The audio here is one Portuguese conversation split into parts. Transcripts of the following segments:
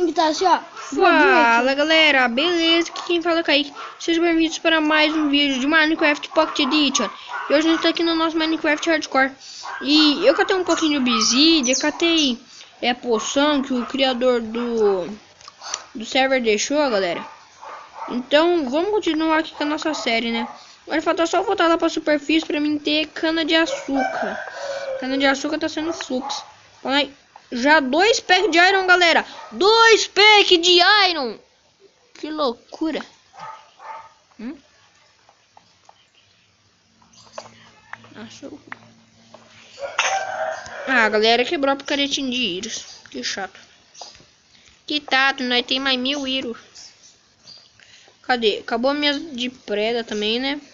que tá assim, ó. Fala galera, beleza? Aqui quem fala é o Kaique. Sejam bem-vindos para mais um vídeo de Minecraft Pocket Edition. E hoje a gente tá aqui no nosso Minecraft Hardcore. E eu catei um pouquinho de obsidian, catei a poção que o criador do server deixou, galera. Então vamos continuar aqui com a nossa série, né? Agora falta só voltar lá pra superfície pra mim ter cana de açúcar. Cana de açúcar tá sendo fluxo. Vamos aí. Já 2 packs de iron, galera. 2 packs de iron. Que loucura. Achou. Ah, galera, quebrou a picaretinha de íris. Que chato. Que tato, nós tem mais 1000 íris. Cadê? Acabou a minha de preda também, né? Tem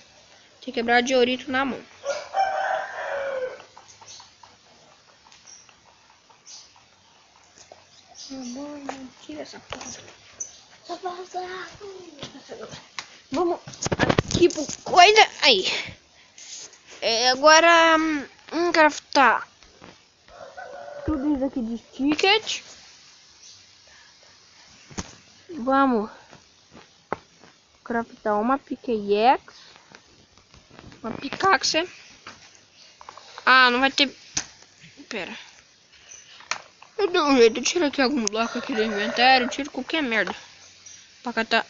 que quebrar de ourito na mão. Tira essa porra. Vamos aqui pro coisa. Aí. Agora vamos craftar tudo isso aqui de ticket. Vamos craftar uma pickaxe. Uma pickaxe. Ah, não vai ter. Pera. Eu dou um jeito, eu tiro aqui algum bloco aqui do inventário, eu tiro qualquer merda pra catar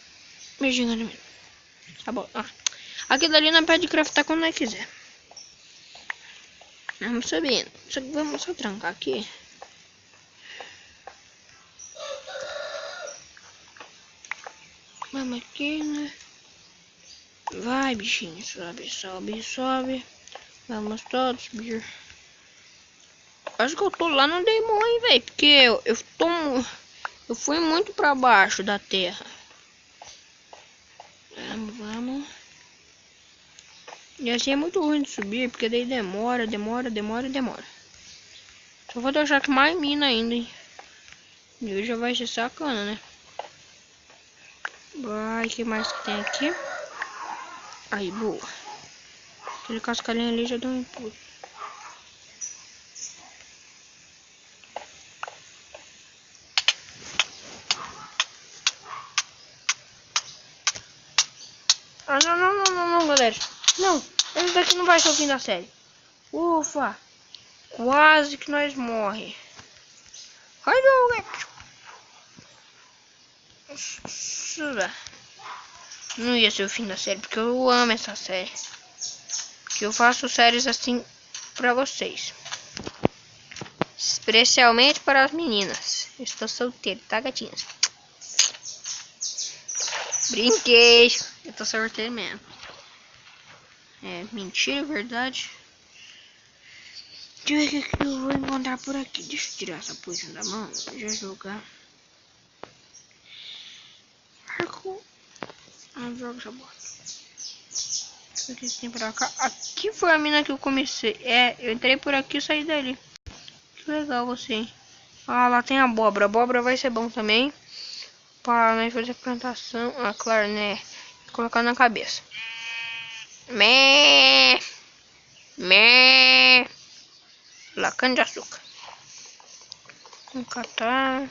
beijinho. Tá bom. Ah. Aqui dali não pode craftar quando nós quiser. Vamos subindo. Vamos só trancar aqui. Vamos aqui, né? Vai, bichinho. Sobe, sobe, sobe. Vamos todos subir. Acho que eu tô lá no Demon, hein, velho. Porque eu fui muito pra baixo da terra. Vamos. E assim é muito ruim de subir, porque daí demora. Só vou deixar que mais mina ainda, hein. E hoje já vai ser sacana, né? Vai, que mais que tem aqui? Aí, boa. Aquele cascalinho ali já deu um impulso. Ah, não, galera. Não, esse daqui não vai ser o fim da série. Ufa. Quase que nós morre. Não ia ser o fim da série, porque eu amo essa série. Que eu faço séries assim pra vocês. Especialmente para as meninas. Eu estou solteiro, tá, gatinhas? Brinquei. Eu tô solteiro mesmo. É mentira, verdade. Deixa eu ver o que eu vou encontrar por aqui. Deixa eu tirar essa posição da mão. Já jogar. Arco. Ah, joga essa bota. O que tem pra cá? Aqui foi a mina que eu comecei. Eu entrei por aqui e saí dali. Que legal você, hein? Ah, lá tem abóbora. Abóbora vai ser bom também. Para nós fazer plantação. Ah, claro, né? Colocar na cabeça. Mé. Lá, cana de açúcar. Vamos catar.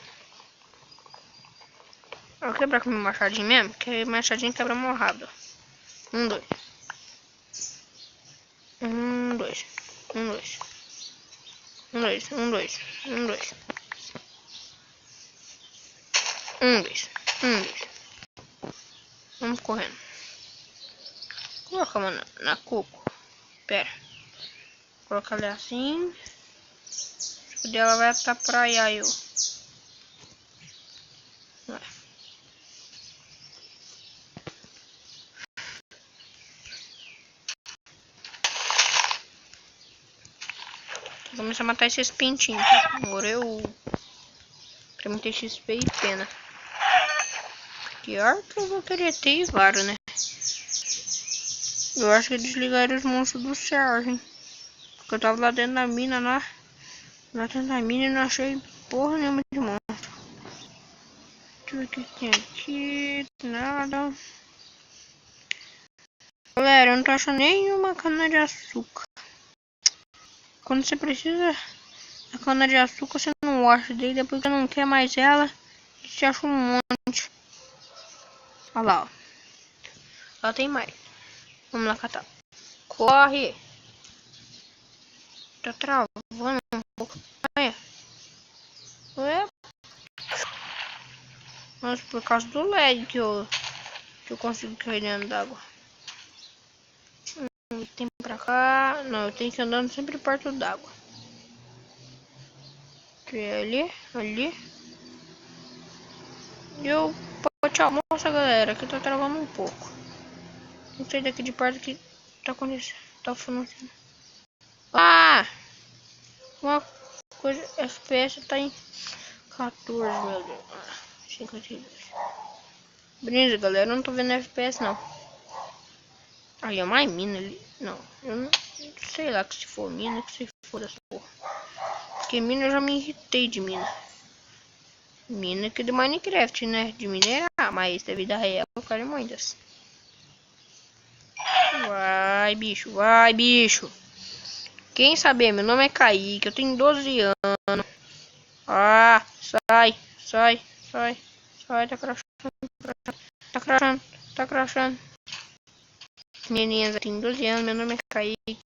Eu vou quebrar com meu machadinho mesmo, porque machadinho quebra mal rápido. 1, 2. 1, 2. 1, 2. 1, 2. 1, 2. 1, 2. 1, 2. 1, 2. Vamos correndo. Coloca na coco. Pera. Coloca ali assim. Acho que ela vai atrapalhar eu. Vou começar a matar esses pintinhos. Agora pra mim ter XP e pena. Pior que eu vou querer ter vários, né? Eu acho que desligaram os monstros do céu, hein? Porque eu tava lá dentro da mina, lá dentro da mina e não achei porra nenhuma de monstro. Deixa eu ver o que tem aqui. Nada. Galera, eu não tô achando nenhuma cana de açúcar. Quando você precisa da cana de açúcar, você não acha. Daí depois que não quer mais ela, Você acha um monte. Olha lá, ó. Lá tem mais. Vamos lá catar. Corre! Tá travando um pouco. Ué. Mas por causa do LED que eu consigo cair dentro d'água. Tem pra cá. Não, eu tenho que ir andando sempre perto d'água. Ali. E eu. Tchau, nossa galera, aqui tá travando um pouco. Não sei daqui de perto que tá acontecendo. Tá funcionando. Ah! Uma coisa. FPS tá em 14, meu Deus. 52. Beleza, galera, eu não tô vendo FPS não. Aí é mais mina ali. Não, eu não sei lá que se for mina, que se for dessa porra. Porque mina eu já me irritei de mina. Mina que do Minecraft, né? De minerar, mas da vida real eu quero muitas. Vai, bicho, vai, bicho. Quem saber, meu nome é Kaique, eu tenho 12 anos. Ah, sai, tá crashando. Meninas, eu tenho 12 anos, meu nome é Kaique.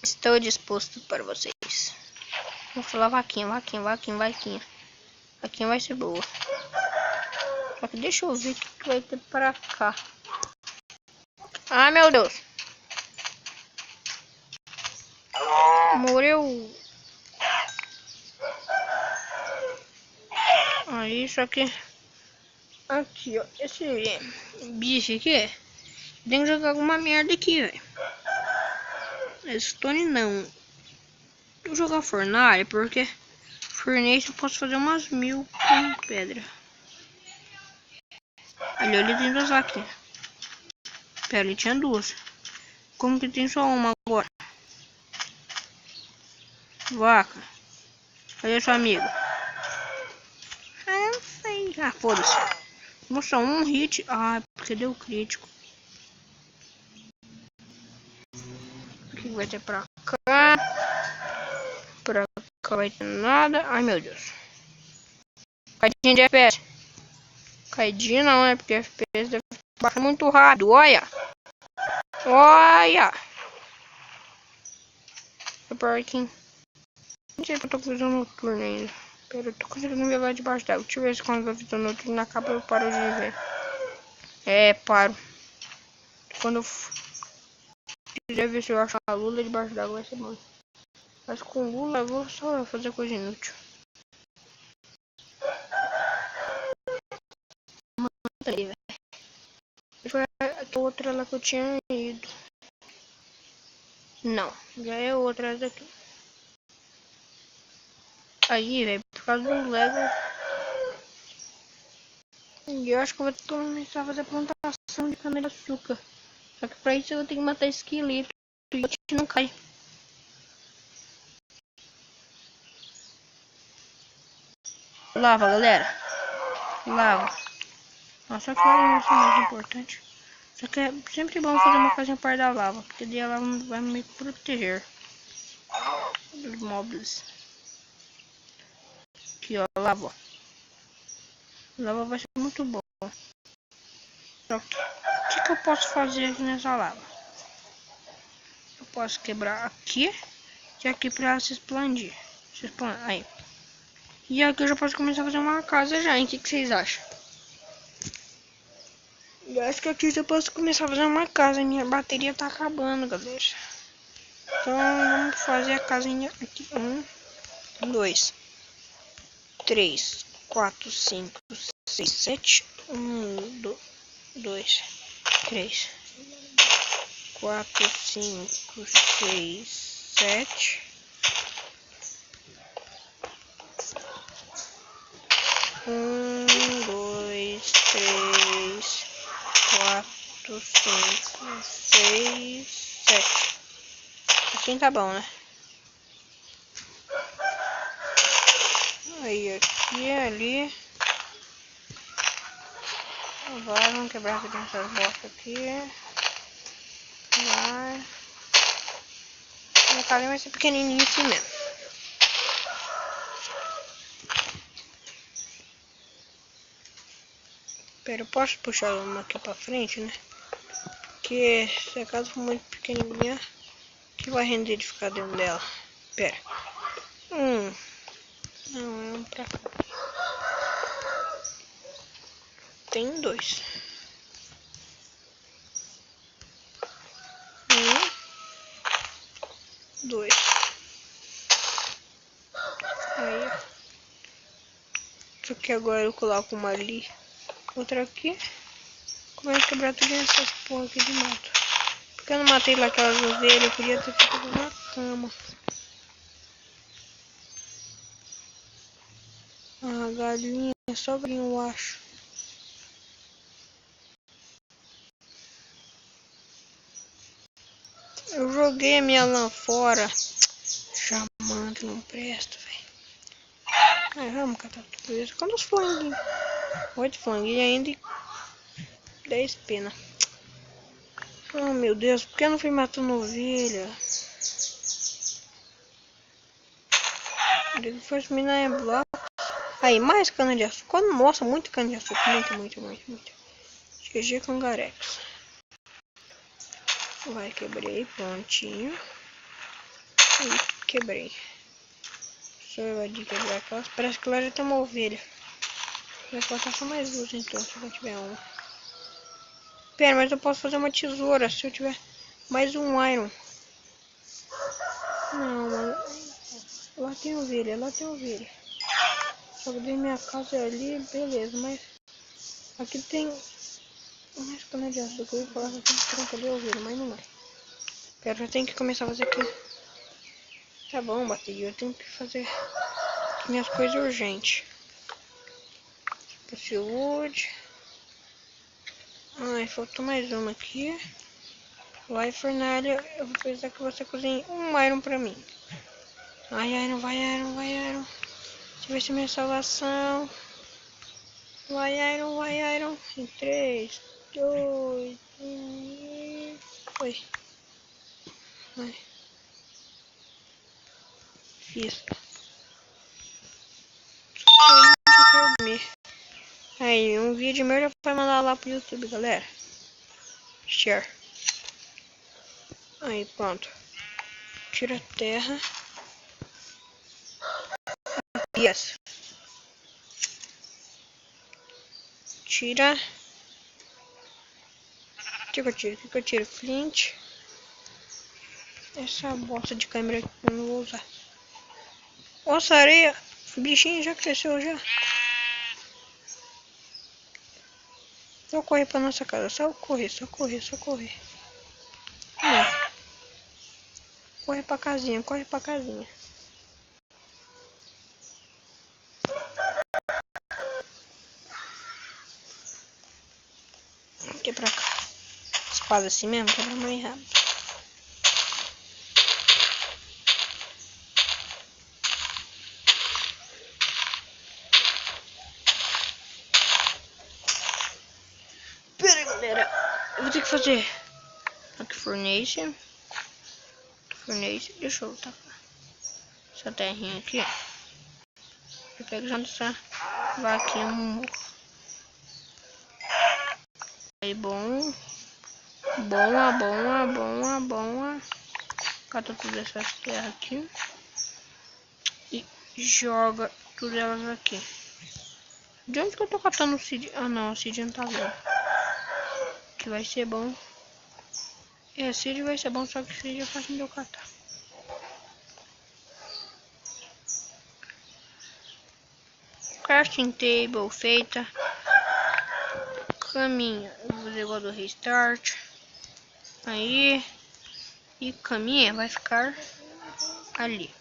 Estou disposto para vocês. Vou falar vaquinha. Vaquinha vai ser boa. Só que deixa eu ver o que vai ter pra cá. Ai, meu Deus. Morreu. Aí, só que... Aqui, ó. Esse bicho aqui... Tem que jogar alguma merda aqui, velho. Stone não. Vou jogar fornalha, porque... Fornece eu posso fazer umas 1000 com pedra. Ali tem 2 aqui. Pera, ali tinha 2. Como que tem só uma agora? Vaca. Cadê seu amigo? Ah, não sei. Ah, foda-se. Nossa, um hit. Ah, porque deu crítico. O que vai ter pra cá? Pra cá vai ter nada. Ai, meu Deus. Caidinha de FPS. Caidinha não, né? Porque FPS deve baixar muito rápido. Olha. Parking. Não sei se eu tô com visão noturna ainda. Pera, eu tô conseguindo ver lá debaixo d'água. Deixa eu ver se quando a visão noturna acaba eu paro de ver. É, paro. Quando eu quiser ver se eu achar a lula debaixo d'água vai ser bom. Mas com lula eu vou só fazer coisa inútil. Ali, velho. Foi a outra lá que eu tinha ido. Não, já é outra daqui. Aí, velho, por causa do level. Eu acho que eu vou começar a fazer plantação de cana-de-açúcar. Só que pra isso eu vou ter que matar esqueleto. E o não cai. Lava, galera. Lava. Nossa, que lava é mais importante. Só que é sempre bom fazer uma casinha perto da lava. Porque daí ela vai me proteger dos mobs. Aqui, ó, lava. Lava vai ser muito bom. Só que o que eu posso fazer aqui nessa lava? Eu posso quebrar aqui e aqui pra se expandir. Aí. E aqui eu já posso começar a fazer uma casa já, hein? O que vocês acham? Eu acho que aqui eu já posso começar a fazer uma casa. Minha bateria tá acabando, galera. Então vamos fazer a casinha aqui. 1, 2, 3, 4, 5, 6, 7. 1, 2, 3, 4, 5, 6, 7. 1, 2, 3, 4, 5, 6, 7. Assim tá bom, né? Aí aqui, ali. Vai, vamos quebrar aqui dentro dessas bostas aqui. Vai. Minha casa vai ser pequenininha assim mesmo. Pera, eu posso puxar uma aqui pra frente, né? Porque se a casa for muito pequenininha, que vai render de ficar dentro dela? Pera. Não, é um pra cá. Tem 2. 1, 2. Aí, ó. Só que agora eu coloco uma ali, outra aqui. Começa a quebrar tudo essas porra aqui de mato. Porque eu não matei lá aquelas ovelhas, eu podia ter feito uma cama. Ah, galinha, só galinha eu acho. Eu joguei a minha lã fora. Chamando, não presta, velho. Ai, vamos catar tudo isso. Quantos flanguinhos? 8 flanguinhos ainda e 10 penas. Oh, meu Deus, por que eu não fui matando ovelha? Ele foi minar em bloco. Aí, mais cana de açúcar. Nossa, muito cana de açúcar. Muito. GG com Garex. Vai, quebrei, prontinho. E quebrei. Só eu de quebrar aquelas. Parece que lá já tem uma ovelha. Vai faltar só mais 2 então, se eu tiver uma. Pera, mas eu posso fazer uma tesoura se eu tiver mais um iron. Não, mano. Lá tem ovelha. Só que minha casa é ali, beleza, mas aqui tem mais cana de açúcar. Eu ia falar que aqui tem cadê ovelha, mas não é. Pera, eu tenho que começar a fazer aqui. Tá bom, bateria, eu tenho que fazer minhas coisas urgentes. Esse wood. Ai, faltou mais uma aqui. Vai, fornalha, eu vou precisar que você cozinhe um iron pra mim. Ai, iron, vai, iron. Deixa eu ver se é minha salvação. Vai, iron. Em 3, 2, 1. Foi. Vai. Fiz. Aí, um vídeo meu já vai mandar lá pro YouTube, galera. Share. Aí, pronto. Tira a terra. Yes. Tira. O que eu tiro? Flint. Essa bosta de câmera aqui eu não vou usar. Nossa, areia. O bichinho já cresceu já. Só correr pra nossa casa. Só correr. Não. Corre pra casinha. Aqui pra cá. Espada assim mesmo, quebra mais rápido. Pera aí, galera. Eu vou ter que fazer aqui Furnace. Deixa eu tacar essa terrinha aqui. Eu pego já dessa vaquinha no morro. Aí, boa. Cata todas essas terras aqui. E joga todas elas aqui. De onde que eu tô catando o Cid? Ah, não, o Cid não tá vendo. Que vai ser bom. É, Cid vai ser bom, só que Cid é fácil de eu catar. Crafting table feita. Caminho, eu vou fazer igual do restart. Aí. E caminha vai ficar ali.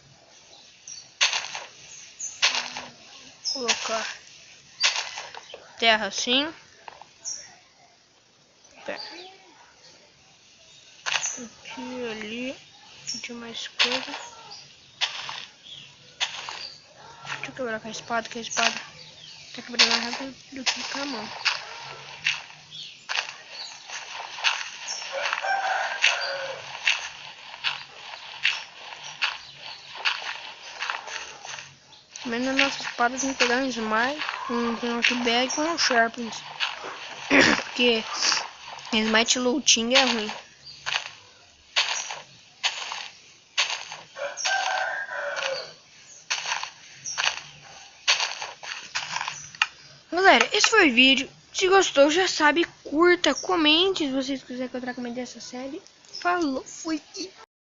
Colocar terra assim. Pera. Aqui, ali. Aqui tem mais coisa. Deixa eu quebrar com a espada, tá quebrando mais rápido do que com a mão. Também nas nossas espadas tem que pegar um smile, um knockback e um sharpness. Porque Smite Looting é ruim. Galera, esse foi o vídeo. Se gostou, já sabe, curta, comente se vocês quiserem que eu traga uma dessa série. Falou, fui.